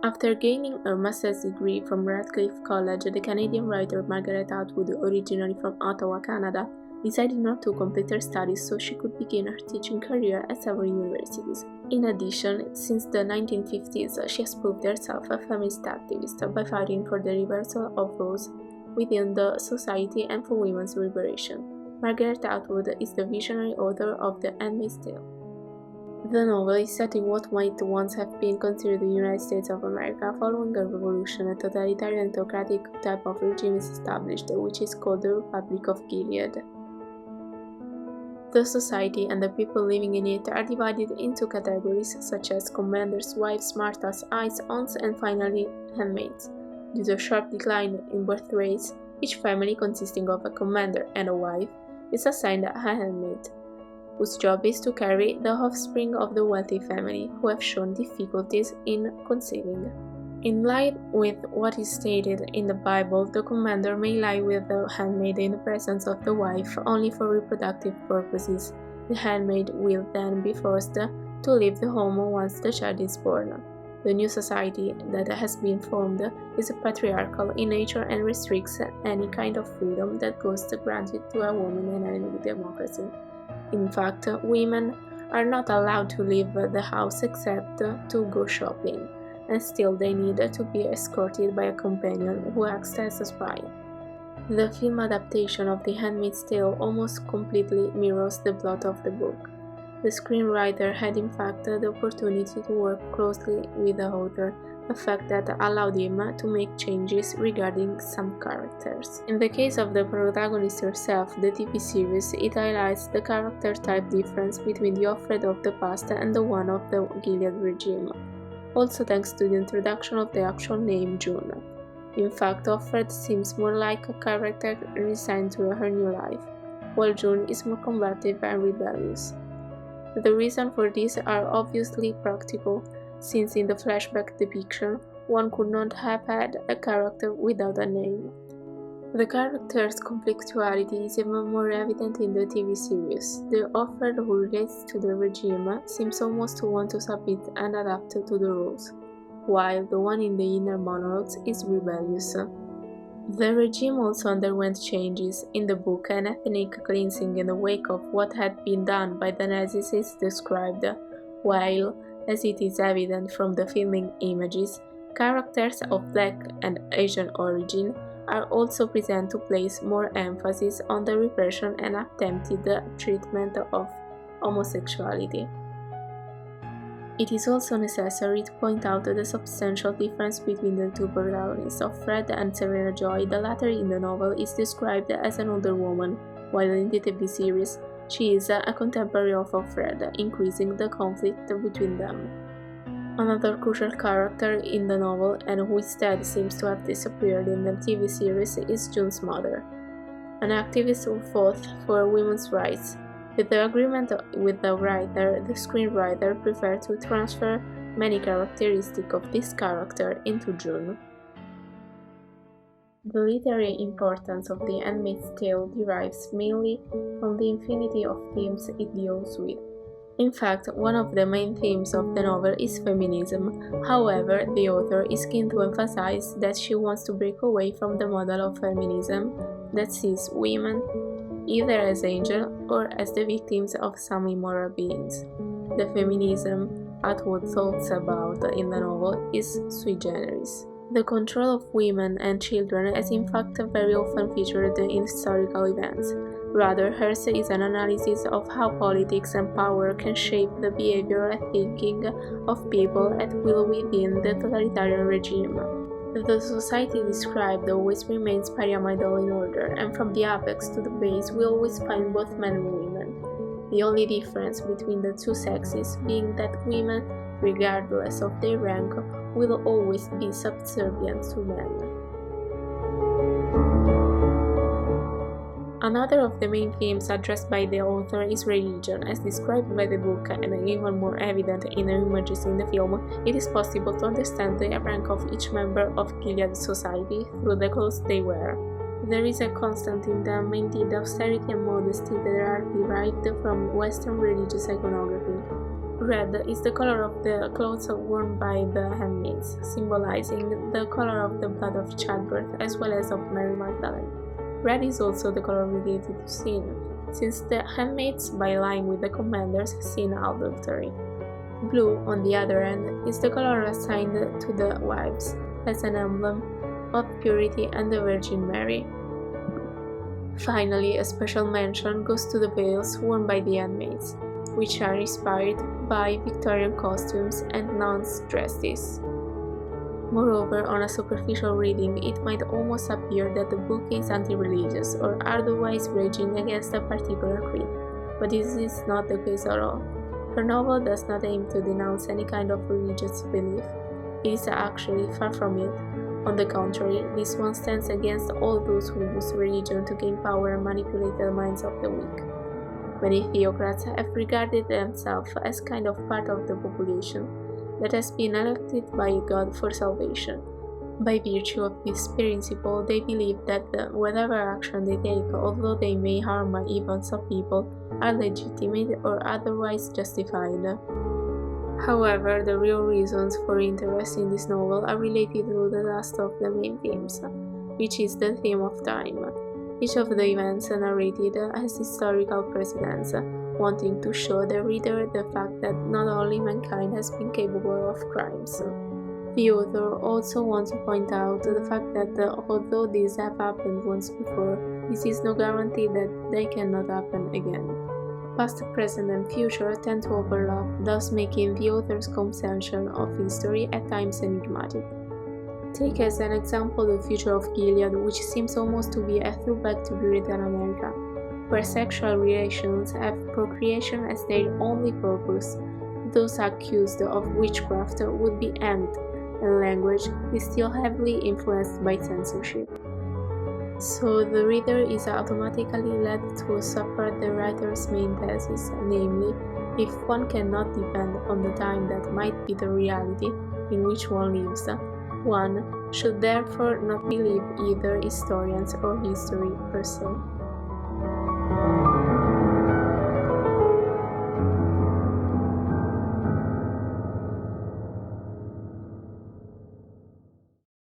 After gaining her master's degree from Radcliffe College, the Canadian writer Margaret Atwood, originally from Ottawa, Canada, decided not to complete her studies so she could begin her teaching career at several universities. In addition, since the 1950s, she has proved herself a feminist activist by fighting for the reversal of roles within the society and for women's liberation. Margaret Atwood is the visionary author of The Handmaid's Tale. The novel is set in what might once have been considered the United States of America. Following a revolution, a totalitarian autocratic type of regime is established, which is called the Republic of Gilead. The society and the people living in it are divided into categories such as commanders, wives, martas, aides, aunts, and finally handmaids. Due to a sharp decline in birth rates, each family consisting of a commander and a wife is assigned a handmaid, whose job is to carry the offspring of the wealthy family who have shown difficulties in conceiving. In line with what is stated in the Bible, the commander may lie with the handmaid in the presence of the wife only for reproductive purposes. The handmaid will then be forced to leave the home once the child is born. The new society that has been formed is patriarchal in nature and restricts any kind of freedom that goes granted to a woman in any democracy. In fact, women are not allowed to leave the house except to go shopping, and still they need to be escorted by a companion who acts as a spy. The film adaptation of The Handmaid's Tale almost completely mirrors the plot of the book. The screenwriter had in fact the opportunity to work closely with the author, a fact that allowed him to make changes regarding some characters. In the case of the protagonist herself, the TV series, it highlights the character type difference between the Offred of the past and the one of the Gilead regime, also thanks to the introduction of the actual name June. In fact, Offred seems more like a character resigned to her new life, while June is more combative and rebellious. The reasons for this are obviously practical, since in the flashback depiction, one could not have had a character without a name. The character's conflictuality is even more evident in the TV series. The Offred who relates to the regime seems almost to want to submit and adapt to the rules, while the one in the inner monologues is rebellious. The regime also underwent changes. In the book, an ethnic cleansing in the wake of what had been done by the Nazis is described, while, as it is evident from the filming images, characters of Black and Asian origin are also present to place more emphasis on the repression and attempted treatment of homosexuality. It is also necessary to point out the substantial difference between the two protagonists, Offred and Serena Joy. The latter in the novel is described as an older woman, while in the TV series, she is a contemporary of Offred, increasing the conflict between them. Another crucial character in the novel, and who instead seems to have disappeared in the TV series, is June's mother, an activist who fought for women's rights. With the agreement with the writer, the screenwriter preferred to transfer many characteristics of this character into June. The literary importance of The Handmaid's Tale derives mainly from the infinity of themes it deals with. In fact, one of the main themes of the novel is feminism. However, the author is keen to emphasize that she wants to break away from the model of feminism that sees women either as angels or as the victims of some immoral beings. The feminism Atwood thoughts about in the novel is sui generis. The control of women and children is in fact very often featured in historical events. Rather, hers is an analysis of how politics and power can shape the behavior and thinking of people at will within the totalitarian regime. The society described always remains pyramidal in order, and from the apex to the base we always find both men and women. The only difference between the two sexes being that women, regardless of their rank, will always be subservient to men. Another of the main themes addressed by the author is religion. As described by the book and even more evident in the images in the film, it is possible to understand the rank of each member of Gilead society through the clothes they wear. There is a constant in them, indeed, austerity and modesty that are derived from Western religious iconography. Red is the color of the clothes worn by the handmaids, symbolizing the color of the blood of childbirth as well as of Mary Magdalene. Red is also the color related to sin, since the handmaids, by lying with the commanders, sin adultery. Blue, on the other hand, is the color assigned to the wives, as an emblem of purity and the Virgin Mary. Finally, a special mention goes to the veils worn by the handmaids, which are inspired by Victorian costumes and nuns' dresses. Moreover, on a superficial reading, it might almost appear that the book is anti-religious or otherwise raging against a particular creed, but this is not the case at all. Her novel does not aim to denounce any kind of religious belief. It is actually far from it. On the contrary, this one stands against all those who use religion to gain power and manipulate the minds of the weak. Many theocrats have regarded themselves as kind of part of the population that has been elected by God for salvation. By virtue of this principle, they believe that whatever action they take, although they may harm even some people, are legitimate or otherwise justified. However, the real reasons for interest in this novel are related to the last of the main themes, which is the theme of time. Each of the events narrated has historical precedence, wanting to show the reader the fact that not only mankind has been capable of crimes. The author also wants to point out the fact that although these have happened once before, this is no guarantee that they cannot happen again. Past, present, and future tend to overlap, thus making the author's conception of history at times enigmatic. Take as an example the future of Gilead, which seems almost to be a throwback to Puritan America, where sexual relations have procreation as their only purpose. Those accused of witchcraft would be hanged, and language is still heavily influenced by censorship. So the reader is automatically led to support the writer's main thesis, namely, if one cannot depend on the time that might be the reality in which one lives, one should therefore not believe either historians or history per se.